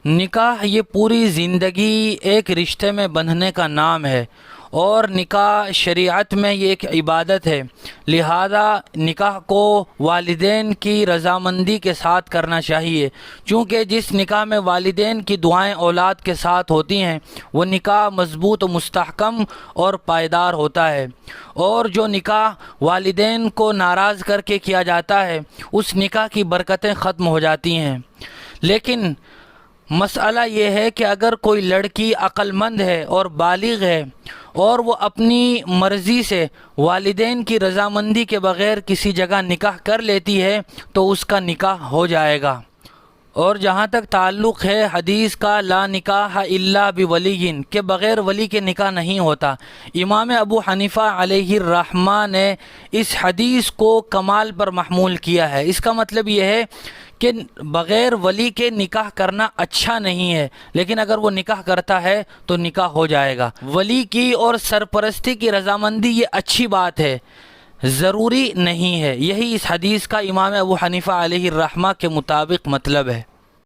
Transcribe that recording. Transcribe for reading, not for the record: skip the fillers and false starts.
نکاح یہ پوری زندگی ایک رشتے میں بندھنے کا نام ہے، اور نکاح شریعت میں یہ ایک عبادت ہے، لہذا نکاح کو والدین کی رضامندی کے ساتھ کرنا چاہیے، چونکہ جس نکاح میں والدین کی دعائیں اولاد کے ساتھ ہوتی ہیں وہ نکاح مضبوط و مستحکم اور پائیدار ہوتا ہے، اور جو نکاح والدین کو ناراض کر کے کیا جاتا ہے اس نکاح کی برکتیں ختم ہو جاتی ہیں۔ لیکن مسئلہ یہ ہے کہ اگر کوئی لڑکی عقل مند ہے اور بالغ ہے اور وہ اپنی مرضی سے والدین کی رضامندی کے بغیر کسی جگہ نکاح کر لیتی ہے تو اس کا نکاح ہو جائے گا۔ اور جہاں تک تعلق ہے حدیث کا لا نکاح الا بولی، کے بغیر ولی کے نکاح نہیں ہوتا، امام ابو حنیفہ علیہ الرحمہ نے اس حدیث کو کمال پر محمول کیا ہے۔ اس کا مطلب یہ ہے کہ بغیر ولی کے نکاح کرنا اچھا نہیں ہے، لیکن اگر وہ نکاح کرتا ہے تو نکاح ہو جائے گا۔ ولی کی اور سرپرستی کی رضامندی یہ اچھی بات ہے، ضروری نہیں ہے، یہی اس حدیث کا امام ابو حنیفہ علیہ الرحمہ کے مطابق مطلب ہے۔